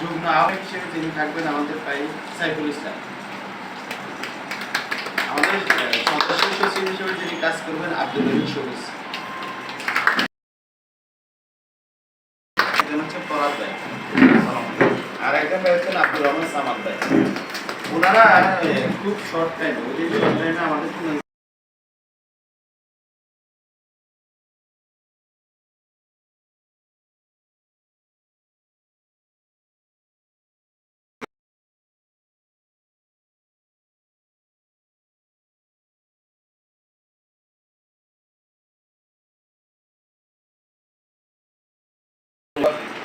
যুগ্ম আহ্বায়ক হিসেবে যিনি থাকবেন আমাদের ভাই সাইফুল ইসলাম। আমাদের সদস্য সচিব হিসেবে যিনি কাজ করবেন আব্দুল রহিম শফিস। একজন হচ্ছে ফরাদ ভাই, আর একজন ভাই হচ্ছেন আব্দুর রহমান সামাদ ভাই। ওনারা খুব শর্ট টাইমে আমাদের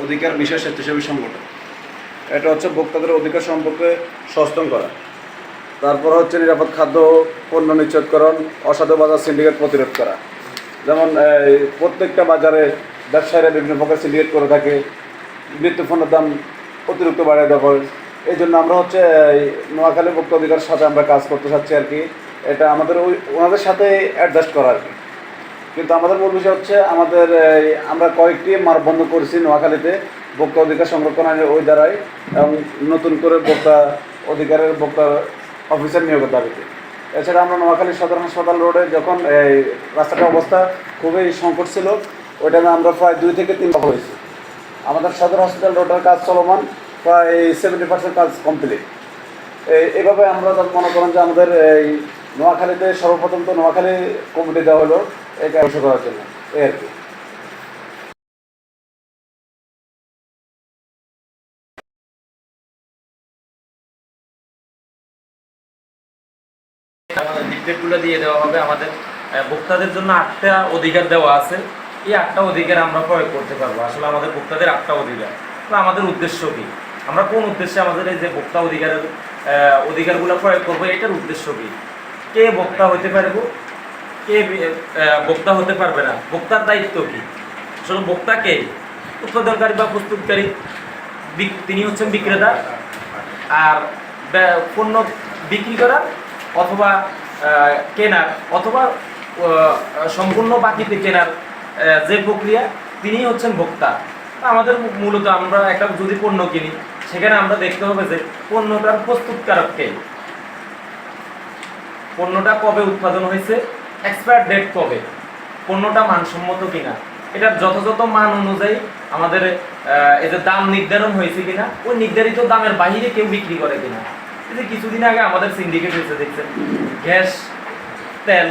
অধিকার বিষয় স্বেচ্ছাসেবী সংগঠন। এটা হচ্ছে ভোক্তাদের অধিকার সম্পর্কে সচেতন করা। তারপর হচ্ছে নিরাপদ খাদ্য পণ্য নিশ্চিতকরণ, অসাধু বাজার সিন্ডিকেট প্রতিরোধ করা। যেমন প্রত্যেকটা বাজারে ব্যবসায়ীরা বিভিন্ন প্রকার সিন্ডিকেট করে থাকে, নিত্যপণ্যের দাম অতিরিক্ত বাড়িয়ে দেওয়া হয়। এই জন্য আমরা হচ্ছে নোয়াখালী ভোক্তা অধিকারের সাথে আমরা কাজ করতে চাচ্ছি আর কি। এটা আমাদের ওনাদের সাথে অ্যাডজাস্ট করা আর কি। কিন্তু আমাদের মূল বিষয় হচ্ছে আমাদের আমরা কয়েকটি মানববন্ধ করেছি নোয়াখালীতে ভোক্তা অধিকার সংরক্ষণ আইনের ওই দ্বারাই, এবং নতুন করে ভোক্তা অফিসার নিয়োগের দাবিতে। এছাড়া আমরা নোয়াখালী সদর হাসপাতাল রোডে যখন এই রাস্তাটার অবস্থা খুবই সংকট ছিল, ওই টাইমে আমরা প্রায় 2 থেকে 3 দফা হয়েছি। আমাদের সদর হসপিটাল রোডের কাজ চলমান, প্রায় 70% কাজ কমপ্লিট। এইভাবে আমরা মনে করেন যে আমাদের এই নোয়াখালীতে সর্বপ্রথম তো নোয়াখালী কমিটি দেওয়া হলো এটা অংশ করার জন্য, এই আর কি। লিফলেটগুলো দিয়ে দেওয়া হবে। আমাদের ভোক্তাদের জন্য 8টা অধিকার দেওয়া আছে। এই 8টা অধিকার আমরা প্রয়োগ করতে পারবো। আসলে আমাদের ভোক্তাদের 8টা অধিকার, তো আমাদের উদ্দেশ্য কি, আমরা কোন উদ্দেশ্যে আমাদের এই যে ভোক্তা অধিকারগুলো প্রয়োগ করবো, এটার উদ্দেশ্য কি, কে ভোক্তা হতে পারবো, কে ভোক্তা হতে পারবে না, ভোক্তার দায়িত্ব কি। আসলে ভোক্তা কে? উৎপাদনকারী বা প্রস্তুতকারী, তিনি হচ্ছেন বিক্রেতা। আর পণ্য বিক্রি করা অথবা কেনার অথবা সম্পূর্ণ বাকিতে কেনার যে প্রক্রিয়া, তিনি হচ্ছেন ভোক্তা। আমাদের মূলত আমরা একটা যদি পণ্য কিনি, সেখানে আমরা দেখতে হবে যে পণ্যটার প্রস্তুতকারক কে, পণ্যটা কবে উৎপাদন হয়েছে, এক্সপায়ার ডেট কবে, পণ্যটা মানসম্মত কিনা, এটার যথাযথ মান অনুযায়ী আমাদের এই যে দাম নির্ধারণ হয়েছে কিনা, ওই নির্ধারিত দামের বাইরে কেউ বিক্রি করে কিনা। এই যে কিছুদিন আগে আমাদের সিন্ডিকেট হয়েছে দেখছেন, গ্যাস তেল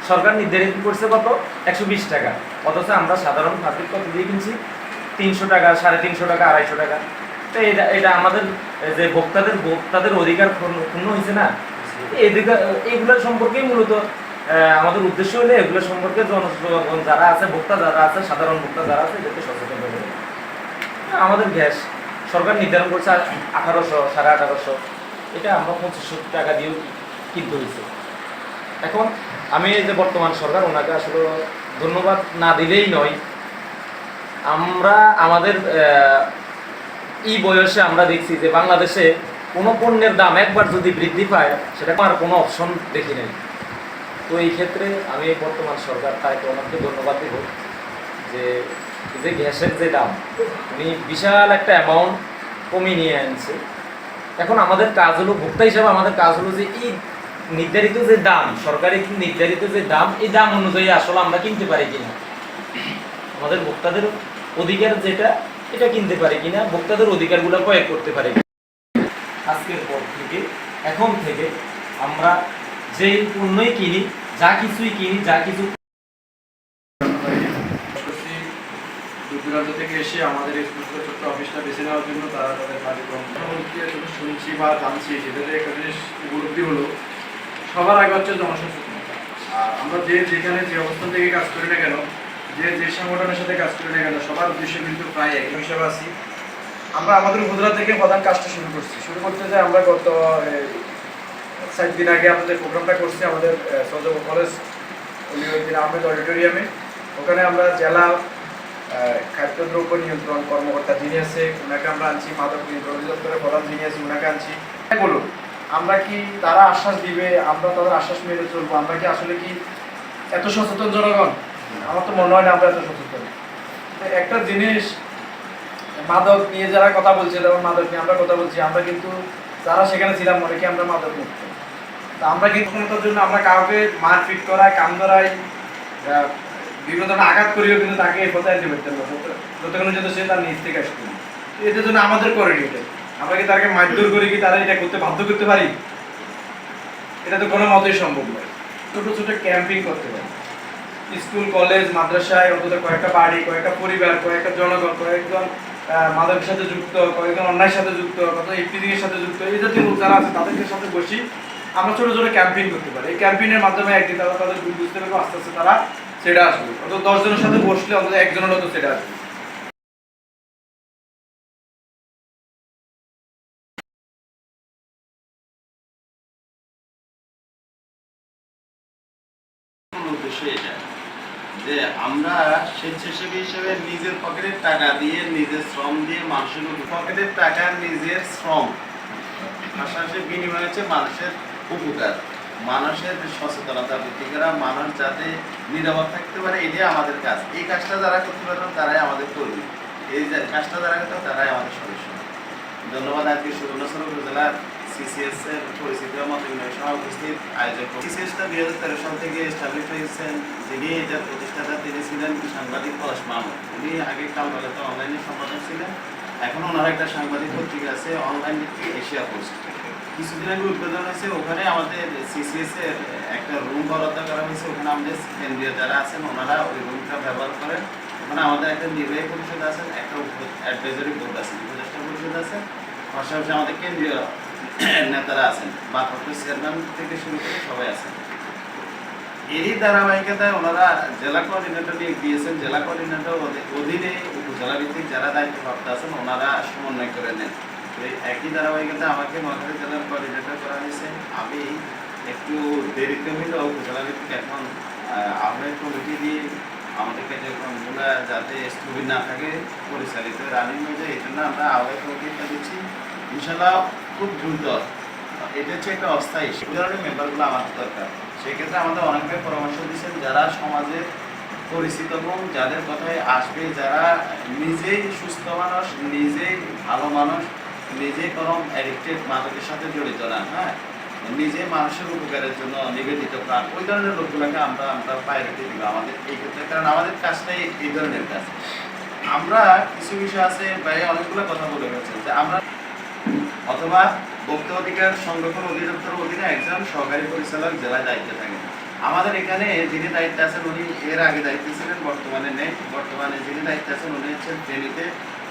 সরকার নির্ধারিত করছে কত, 120 টাকা, অথচ আমরা সাধারণ পাবলিক কত দিয়ে কিনছি, 300 টাকা, 350 টাকা, 250 টাকা। তো এটা আমাদের যে ভোক্তাদের অধিকার ক্ষুণ্ণ হয়েছে না। এগুলোর সম্পর্কেই মূলত আমাদের উদ্দেশ্য হলে এগুলো সম্পর্কে জনগণ যারা আছে, ভোক্তা যারা আছে, সাধারণ ভোক্তা যারা আছে, এদেরকে সচেতন হবে। আমাদের গ্যাস সরকার নির্ধারণ করছে 1800, 1850, এটা আমরা 2500 টাকা দিয়েও কিনতে হয়েছে। এখন আমি এই যে বর্তমান সরকার, ওনাকে আসলে ধন্যবাদ না দিলেই নয়। আমরা আমাদের এই বয়সে আমরা দেখছি যে বাংলাদেশে কোনো পণ্যের দাম একবার যদি বৃদ্ধি পায়, সেটা আর কোনো অপশন দেখি নাই। তো এই ক্ষেত্রে আমি বর্তমান সরকার তাকে ওনাকে ধন্যবাদ দেব যে গ্যাসের যে দাম, উনি বিশাল একটা অ্যামাউন্ট কমিয়ে নিয়ে আনছে। এখন আমাদের কাজ হলো, ভোক্তা হিসাবে আমাদের কাজ হলো যে এই নির্ধারিত যে দাম, সরকারি নির্ধারিত যে দাম, এই দাম অনুযায়ী আসলে আমরা কিনতে পারি কিনা, আমাদের ভোক্তাদের অধিকার যেটা, এটা কিনতে পারি কিনা, ভোক্তাদের অধিকারগুলো প্রয়োগ করতে পারি। আজকের পর থেকে, এখন থেকে আমরা যে পণ্যই কিনি, যা কিছুই কিনি, যা কিছু দূরান্ত থেকে এসে আমাদের এই ছোট্ট অফিসটা বেছে নেওয়ার জন্য তারা তাদের কার্যক্রম শুনছি বা জানছি, সেটাতে একটা জিনিস উপলব্ধি হলো, সবার আগে হচ্ছে জনসচেতনতা। আর আমরা যেখানে যে অবস্থান থেকে কাজ করি না কেন, যে সংগঠনের সাথে কাজ করি না কেন, সবার উদ্দেশ্যে কিন্তু প্রায় একই হিসাবে আছি। আমরা আমাদের উপজেলা থেকে প্রধান কাজটা শুরু করতে যাই। আমরা গত 7 দিন আগে আমাদের প্রোগ্রামটা করছি আমাদের সদর কলেজ অলিউদ্দিন আহমেদ অডিটোরিয়ামে। ওখানে আমরা জেলা খাদ্যদ্রব্য নিয়ন্ত্রণ কর্মকর্তা যিনি আছে, ওনাকে আমরা আনছি, মাদক নিয়ন্ত্রণ অধিদপ্তরের প্রধান যিনি আছে, ওনাকে আনছি। বলুন, আমরা কি তারা আশ্বাস দিবে, আমরা তাদের আশ্বাস মেনে চলবো? আমরা কি আসলে কি এত সচেতন জনগণ? আমার তো মনে হয় না আমরা এত সচেতন। একটা জিনিস মাদক নিয়ে যারা কথা বলছে, যেমন মাদক নিয়ে আমরা কথা বলছি, আমরা কিন্তু যারা সেখানে ছিলাম অনেকে আমরা মাদক মুক্ত। তা আমরা কিন্তু ক্ষমতার জন্য আমরা কাউকে মারপিট করায়, কাম ধরাই, বিভিন্ন ধরনের আঘাত করিও কিন্তু তাকে কোথায় আনতে পারতাম না, যতক্ষণ পর্যন্ত সে তার নিজ থেকে আসতো না। এটার জন্য আমাদের করেনি এটা। আমরা কি তাকে মারধর করে কি তারা এটা করতে বাধ্য করতে পারি? এটা তো কোনো মতেই সম্ভব নয়। ছোট ছোট ক্যাম্পিং করতে পারি, স্কুল কলেজ মাদ্রাসায় অন্তত কয়েকটা বাড়ি, কয়েকটা পরিবার, কয়েকটা জনগণ, কয়েকজন মাদকের সাথে যুক্ত, কয়েকজন অন্যায়ের সাথে যুক্ত, কত ইফতিজিংয়ের সাথে যুক্ত, এই জাতীয় লোক যারা আছে তাদেরকে সাথে বসি আমরা ছোটো ছোটো ক্যাম্পিং করতে পারি। এই ক্যাম্পিংয়ের মাধ্যমে একদিন তারা তাদের বুঝতে পারবো, আস্তে আস্তে তারা সেটা আসবে। অন্তত 10 জনের সাথে বসলে অন্তত একজনের তো সেটা আসবে। উদ্দেশ্য এটা যে আমরা স্বেচ্ছাসেবী হিসেবে নিজের পকেটের টাকা দিয়ে, নিজের শ্রম দিয়ে, মানুষের পকেটের টাকা, নিজের শ্রম পাশাপাশি বিনিময় হচ্ছে মানুষের উপকার, মানুষের সচেতনতা বৃদ্ধি করা, মানুষ যাতে নিরাপদ থাকতে পারে, এটাই আমাদের কাজ। এই কাজটা যারা করতে পারবেন তারাই আমাদের কর্মী, এই কাজটা যারা করতে পারবে তারাই আমাদের সদস্য। ধন্যবাদ। আজকে সুবর্ণচর উপজেলার সিসিএস এর পরিচিত মত বিনিময় সভা উপস্থিত আয়োজক। সিসিএসটা 2013 সাল থেকে এস্টাবলিশ হয়েছেন। যিনি এটার প্রতিষ্ঠাতা তিনি ছিলেন সাংবাদিক পলাশ মাহমুদ। উনি আগে কালবালাতে অনলাইনে সম্পাদক ছিলেন, এখন ওনার একটা সাংবাদিক পত্রিকা আছে অনলাইন ভিত্তিক এশিয়া পোস্ট। কিছুদিন আগে উদ্বোধন হয়েছে, ওখানে আমাদের সিসিএস এর একটা রুম বরাদ্দ করা হয়েছে। ওখানে আমাদের কেন্দ্রীয় যারা আছেন ওনারা ওই রুমটা ব্যবহার করেন। ওখানে আমাদের একটা নির্বাহী পরিষদ আছেন, একটা অ্যাডভাইজারি বোর্ড আছে, উপদেষ্টা পরিষদ আছে, পাশাপাশি আমাদের কেন্দ্রীয় নেতারা আছেন, ভারপ্রাপ্ত চেয়ারম্যান থেকে শুরু করে সবাই আছেন। এরই ধারাবাহিকতায় ওনারা জেলা কোঅর্ডিনেটর নিয়োগ দিয়েছেন। জেলা কোঅর্ডিনেটর অধীনে উপজেলা ভিত্তিক যারা দায়িত্বপ্রাপ্ত আছেন ওনারা সমন্বয় করে নেন। তো একই ধারাবাহিকতায় আমাকে নোয়াখালী জেলার কোঅর্ডিনেটর করা হয়েছে। আমি একটু দেরিতে হইলেও উপজেলা ভিত্তিক এখন আহ্বায়ক কমিটি দিয়ে আমাদের কার্যক্রমগুলো যাতে স্থবির না থাকে, পরিচালিত রানিং হয়ে যায়, এই জন্য আমরা আহ্বায়ক কমিটিটা দিচ্ছি। ইনশাল্লাহ খুব দ্রুত এটা হচ্ছে একটা অস্থায়ী, সেই ধরনের মেম্বারগুলো আমাদের দরকার। সেক্ষেত্রে আমাদের অনেকটাই পরামর্শ দিচ্ছেন যারা সমাজের পরিচিত এবং যাদের কথায় আসবে, যারা নিজেই সুস্থ মানুষ, নিজেই ভালো মানুষ, নিজেই কোনো অ্যাডিক্টেড মাদকের সাথে জড়িত না, হ্যাঁ, নিজে মানুষের উপকারের জন্য নিবেদিত প্রাণ, ওই ধরনের লোকগুলোকে আমরা প্রায়োরিটি দিব আমাদের এই ক্ষেত্রে। কারণ আমাদের কাজটাই এই ধরনের কাজ। আমরা কিছু বিষয় আছে ভাই অনেকগুলো কথা বলে গেছেন যে আমরা অথবা ভোক্তা অধিকার সংরক্ষণ অধিদপ্তর অধীনে একজন সহকারী পরিচালক জেলায় দায়িত্বে থাকেন। আমাদের এখানে যিনি দায়িত্বে আছেন উনি এর আগে দায়িত্বে ছিলেন, বর্তমানে নেই। বর্তমানে যিনি দায়িত্বে আছেন উনি হচ্ছেন ফেনীতে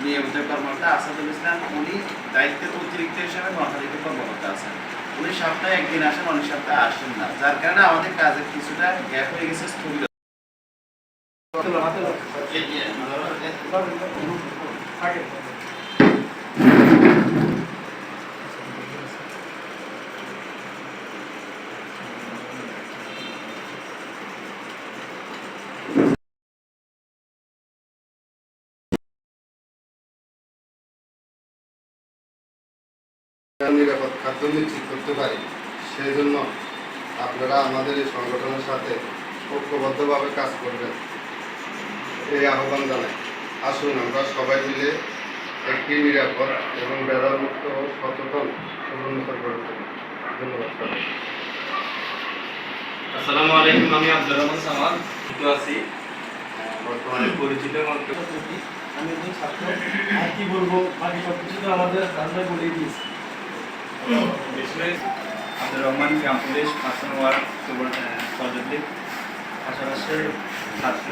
নিয়মিত কর্মকর্তা আসাদুল ইসলাম। উনি দায়িত্বের অতিরিক্ত হিসেবে নোয়াখালীতে কর্মকর্তা আছেন। উনি সপ্তাহে একদিন আসেন, অনেক সপ্তাহে আসেন না, যার কারণে আমাদের কাজের কিছুটা গ্যাপ হয়ে গেছে, স্থগিত। নিরাপদ খাদ্য নিশ্চিত করতে পারি, সেই জন্য আপনারা আমাদের এই সংগঠনের সাথে ঐক্যবদ্ধভাবে কাজ করবেন এই আহ্বান জানাই। আসুন আমরা সবাই মিলে একটি নিরাপদ এবং বেড়ামুক্ত ও সচেতন সুবর্ণচর গড়ে তুলি। ধন্যবাদ সবাই। আসসালামু আলাইকুম, আমি আব্দুর রহমান সামাদ আছি, বর্তমানে পরিচিত আমি একজন ছাত্র, আর কি বলবো, বাকি সব কিছু তো আমাদের ধারণা বলেই দিয়েছি। আব্দুর রহমান, গ্রাম পুলিশ ৫ নং ওয়ার্ড, সরজদ্দিক, পাশাপাশি ছাত্র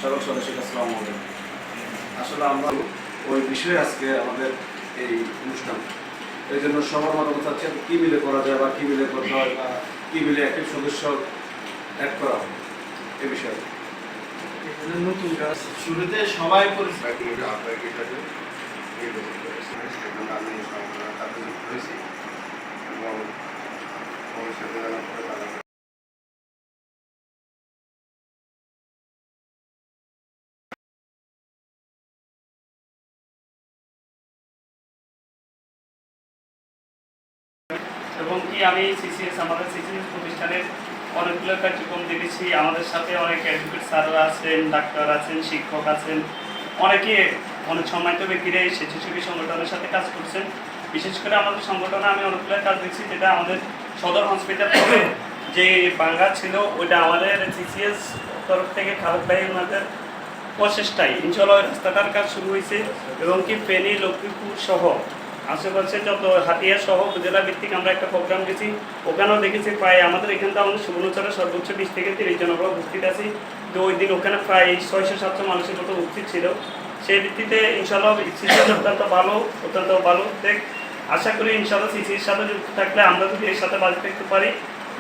সকল সদস্যকে আসসালামু আলাইকুম। আসলে আমরা ওই বিষয়ে আজকে আমাদের এই অনুষ্ঠান, এই জন্য সবার মতামত চাচ্ছি কী মিলে করা যায় বা কী মিলে করতে হয় বা কী মিলে একটি সদস্য অ্যাড করা হয় এই বিষয়ে। নতুন কাজ শুরুতে সবাই পরিচিত কমিটি আহ্বায়ক হিসাবে নির্বাচিত হয়েছে। সেজন্য আমি সংগঠনের সাথে যুক্ত হয়েছি এবং ভবিষ্যতে যেন করে তারা এবং কি আমি সিসিএস আমাদের সিসিএস প্রতিষ্ঠানের অনেকগুলো কার্যক্রম দেখেছি। আমাদের সাথে অনেক অ্যাডভোকেট স্যাররা আছেন, ডাক্তার আছেন, শিক্ষক আছেন, অনেকে অনেক সম্মানিত ব্যক্তিরা এই স্বেচ্ছাসেবী সংগঠনের সাথে কাজ করছেন। বিশেষ করে আমাদের সংগঠনে আমি অনেকগুলো কাজ দেখছি, যেটা আমাদের সদর হসপিটাল থেকে যে বাঙ্গা ছিল ওইটা আমাদের সিসিএস তরফ থেকে খালেদ ভাই ওনাদের প্রচেষ্টায় ইনশাআল্লাহ রাস্তাটার কাজ শুরু হয়েছে। এবং কি ফেনী, লক্ষ্মীপুর সহ আশেপাশে যত হাতিয়া সহ উপজেলা ভিত্তিক আমরা একটা প্রোগ্রাম গেছি, ওখানেও দেখেছি প্রায় আমাদের এখান থেকে আমাদের সুবর্ণচরে সর্বোচ্চ 20 থেকে 30 জন আমরা উপস্থিত আছি। তো ওই দিন ওখানে প্রায় 600-700 মানুষের মতো উপস্থিত ছিল। সেই ভিত্তিতে ইনশাআল্লাহ সিসিএস অত্যন্ত ভালো দেখ। আশা করি ইনশাআল্লাহ সিসির সাথে যুক্ত থাকলে আমরা যদি এর সাথে বাজে থাকতে পারি,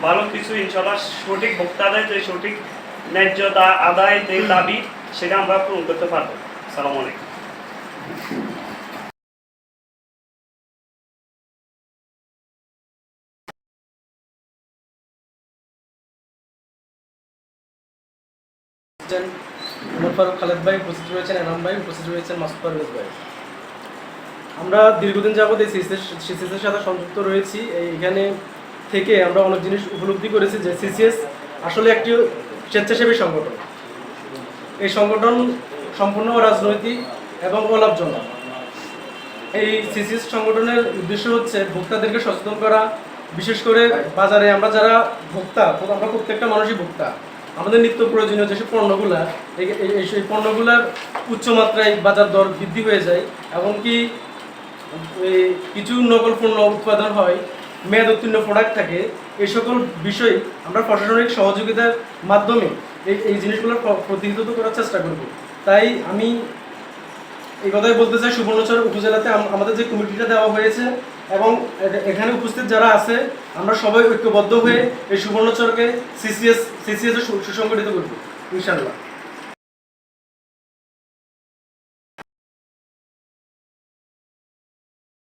ভালো কিছু ইনশাআল্লাহ সঠিক ভোক্তা আদায়, যে সঠিক ন্যায্য আদায় যে দাবি সেটা আমরা পূরণ করতে পারবো। আসসালামু আলাইকুম। উমর ফারুক খালেদ ভাই উপস্থিত রয়েছেন, এনাম ভাই উপস্থিত রয়েছেন, মাসুদ পারভেজ ভাই। আমরা দীর্ঘদিন যাবৎ এই সিসিএসের সাথে সংযুক্ত রয়েছি। এইখানে থেকে আমরা অনেক জিনিস উপলব্ধি করেছি যে সিসিএস আসলে একটি স্বেচ্ছাসেবী সংগঠন। এই সংগঠন সম্পূর্ণ রাজনৈতিক এবং অলাভজনক। এই সিসিএস সংগঠনের উদ্দেশ্য হচ্ছে ভোক্তাদেরকে সচেতন করা। বিশেষ করে বাজারে আমরা যারা ভোক্তা, আমরা প্রত্যেকটা মানুষই ভোক্তা। আমাদের নিত্য প্রয়োজনীয় যেসব পণ্যগুলা, এই পণ্যগুলার উচ্চমাত্রায় বাজার দর বৃদ্ধি হয়ে যায়, এমনকি কিছু নকল পণ্য উৎপাদন হয়, মেয়াদ উত্তীর্ণ প্রোডাক্ট থাকে। এই সকল বিষয় আমরা প্রশাসনিক সহযোগিতার মাধ্যমে এই জিনিসগুলোর প্রতিহত করার চেষ্টা করব। তাই আমি এই কথাই বলতে চাই, সুবর্ণচর উপজেলাতে আমাদের যে কমিটিটা দেওয়া হয়েছে এবং এখানে উপস্থিত যারা আছে, আমরা সবাই ঐক্যবদ্ধ হয়ে এই সুবর্ণচরকে সিসিএস সুসংগঠিত করব ইনশাআল্লাহ।